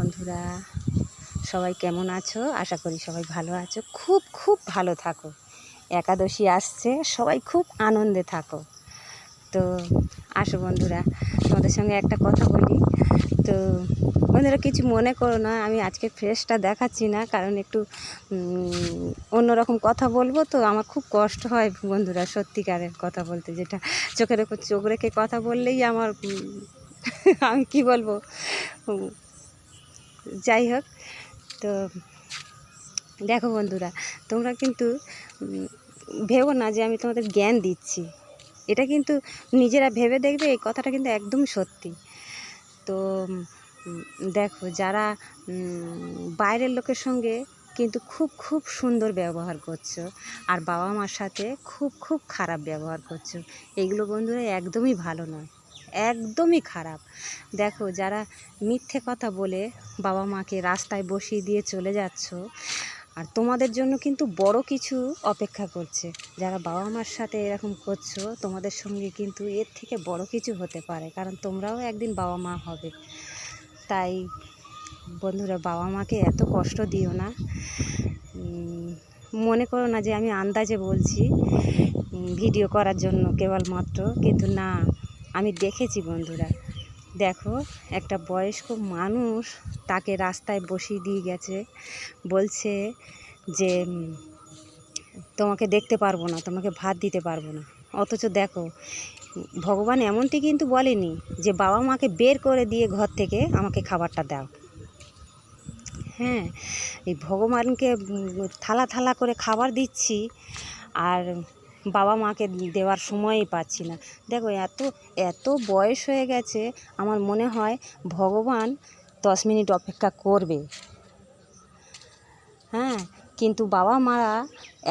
বন্ধুরা, সবাই কেমন আছো? আশা করি সবাই ভালো আছো। খুব খুব ভালো থাকো। একাদশী আসছে, সবাই খুব আনন্দে থাকো। তো আসো বন্ধুরা, তোমাদের সঙ্গে একটা কথা বলি। তো বন্ধুরা কিছু মনে করো না, আমি আজকে ফ্রেশটা দেখাচ্ছি না, কারণ একটু অন্যরকম কথা বলবো। তো আমার খুব কষ্ট হয় বন্ধুরা, সত্যিকারের কথা বলতে, যেটা চোখের ওপর চোখ রেখে কথা বললেই আমার আমি কি বলবো, যাই হোক। তো দেখো বন্ধুরা, তোমরা কিন্তু ভেবো না যে আমি তোমাদের জ্ঞান দিচ্ছি। এটা কিন্তু নিজেরা ভেবে দেখবে, এই কথাটা কিন্তু একদম সত্যি। তো দেখো, যারা বাইরের লোকের সঙ্গে কিন্তু খুব খুব সুন্দর ব্যবহার করছো, আর বাবা মার সাথে খুব খুব খারাপ ব্যবহার করছো, এইগুলো বন্ধুরা একদমই ভালো নয়, একদমই খারাপ। দেখো, যারা মিথ্যে কথা বলে বাবা মাকে রাস্তায় বসিয়ে দিয়ে চলে যাচ্ছ, আর তোমাদের জন্য কিন্তু বড় কিছু অপেক্ষা করছে। যারা বাবা মার সাথে এরকম করছো, তোমাদের সঙ্গে কিন্তু এর থেকে বড় কিছু হতে পারে, কারণ তোমরাও একদিন বাবা মা হবে। তাই বন্ধুরা, বাবা মাকে এত কষ্ট দিও না। মনে করো না যে আমি আন্দাজে বলছি ভিডিও করার জন্য কেবলমাত্র, কিন্তু না, আমি দেখেছি বন্ধুরা। দেখো, একটা বয়স্ক মানুষ তাকে রাস্তায় বসিয়ে দিয়ে গেছে, বলছে যে তোমাকে দেখতে পারবো না, তোমাকে ভাত দিতে পারবো না। অথচ দেখো, ভগবান এমনটি কিন্তু বলেনি যে বাবা মাকে বের করে দিয়ে ঘর থেকে আমাকে খাবারটা দাও। হ্যাঁ, এই ভগবানকে থালা থালা করে খাবার দিচ্ছি, আর বাবা মাকে দেওয়ার সময়ই পাচ্ছি না। দেখো, এত এত বয়স হয়ে গেছে, আমার মনে হয় ভগবান 10 মিনিট অপেক্ষা করবে। হ্যাঁ, কিন্তু বাবা মারা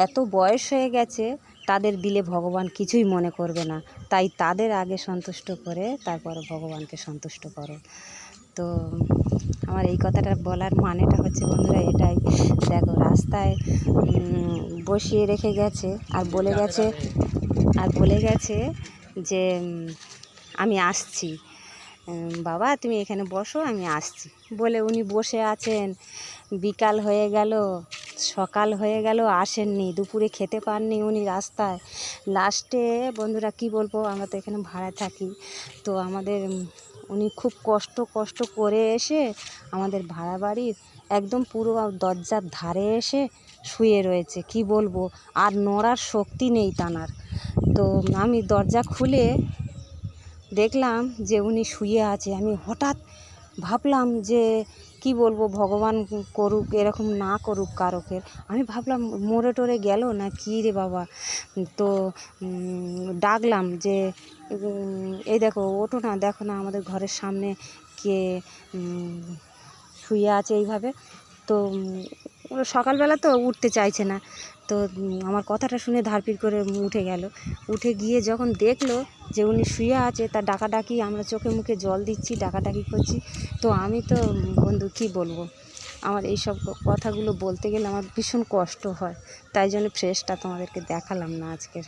এত বয়স হয়ে গেছে, তাদের দিলে ভগবান কিছুই মনে করবে না। তাই তাদের আগে সন্তুষ্ট করে তারপরে ভগবানকে সন্তুষ্ট করো। তো আমার এই কথাটা বলার মানেটা হচ্ছে বন্ধুরা এটাই। দেখো, রাস্তায় বসিয়ে রেখে গেছে, আর বলে গেছে যে আমি আসছি, বাবা তুমি এখানে বসো, আমি আসছি বলে উনি বসে আছেন। বিকাল হয়ে গেল, সকাল হয়ে গেল, আসেননি, দুপুরে খেতে পাননি উনি রাস্তায়। লাস্টে বন্ধুরা কি বলবো, আমরা তো এখানে ভাড়া থাকি, তো আমাদের উনি খুব কষ্ট করে এসে আমাদের ভাড়া বাড়ির একদম পুরো দরজার ধারে এসে শুয়ে রয়েছে। কি বলবো, আর নড়ার শক্তি নেই তানার। তো আমি দরজা খুলে দেখলাম যে উনি শুয়ে আছে। আমি হঠাৎ ভাবলাম যে কি বলবো, ভগবান করুক, এরকম না করুক কারকের। আমি ভাবলাম মরে টরে গেল না কি রে বাবা। তো ডাকলাম যে এই দেখো, ওঠো না, দেখো না আমাদের ঘরের সামনে কে শুয়ে আছে এইভাবে। তো সকালবেলা তো উঠতে চাইছে না। তো আমার কথাটা শুনে ধারপির করে উঠে গেল। উঠে গিয়ে যখন দেখলো যে উনি শুয়ে আছে, তার ডাকাডাকি, আমরা চোখে মুখে জল দিচ্ছি, ডাকাডাকি করছি। তো আমি তো বন্ধু কি বলবো, আমার এই সব কথাগুলো বলতে গেলে আমার ভীষণ কষ্ট হয়। তাই জন্য ফ্রেশটা তোমাদেরকে দেখালাম না আজকের।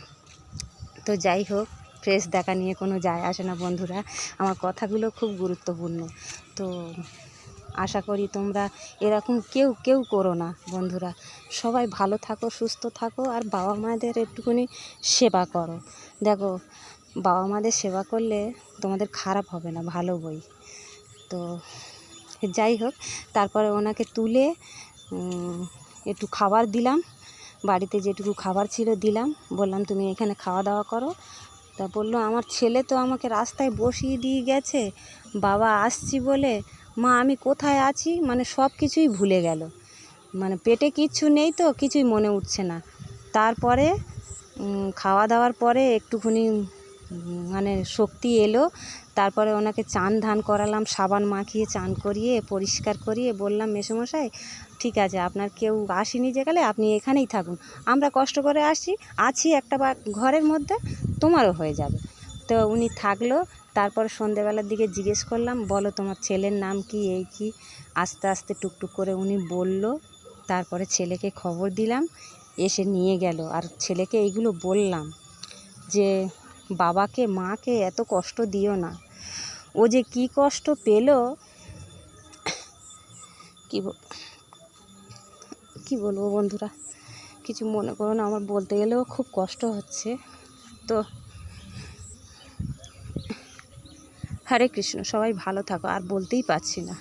তো যাই হোক, ফ্রেশ দেখা নিয়ে কোনো যায় আসে না বন্ধুরা, আমার কথাগুলো খুব গুরুত্বপূর্ণ। তো আশা করি তোমরা এরকম কেউ করো না বন্ধুরা। সবাই ভালো থাকো, সুস্থ থাকো, আর বাবা মাদের একটুখানি সেবা করো। দেখো, বাবা মাদের সেবা করলে তোমাদের খারাপ হবে না, ভালো বই। তো যাই হোক, তারপরে ওনাকে তুলে একটু খাবার দিলাম, বাড়িতে যেটুকু খাবার ছিল দিলাম, বললাম তুমি এখানে খাওয়া দাওয়া করো। তা বললো আমার ছেলে তো আমাকে রাস্তায় বসিয়ে দিয়ে গেছে বাবা আসছি বলে। মা আমি কোথায় আছি মানে সব কিছুই ভুলে গেল, মানে পেটে কিচ্ছু নেই, তো কিছুই মনে উঠছে না। তারপরে খাওয়া দাওয়ার পরে একটুখানি মানে শক্তি এলো। তারপরে ওনাকে চান ধান করালাম, সাবান মাখিয়ে চান করিয়ে পরিষ্কার করিয়ে বললাম মেসোমশাই ঠিক আছে, আপনার কেউ আসেনি যেকালে, আপনি এখানেই থাকুন, আমরা কষ্ট করে আছি একটা ঘরের মধ্যে, তোমারও হয়ে যাবে। তো উনি থাকলো। তারপর সন্ধেবেলার দিকে জিজ্ঞেস করলাম, বলো তোমার ছেলের নাম কি, এই কি। আস্তে আস্তে টুকটুক করে উনি বলল। তারপরে ছেলেকে খবর দিলাম, এসে নিয়ে গেল। আর ছেলেকে এইগুলো বললাম যে বাবাকে মাকে এত কষ্ট দিও না। ও যে কি কষ্ট পেল, কী কী বলবো বন্ধুরা, কিছু মনে করো না, আমার বলতে গেলেও খুব কষ্ট হচ্ছে। তো হরে কৃষ্ণ, সবাই ভালো থাকো, আর বলতেই পারছি না।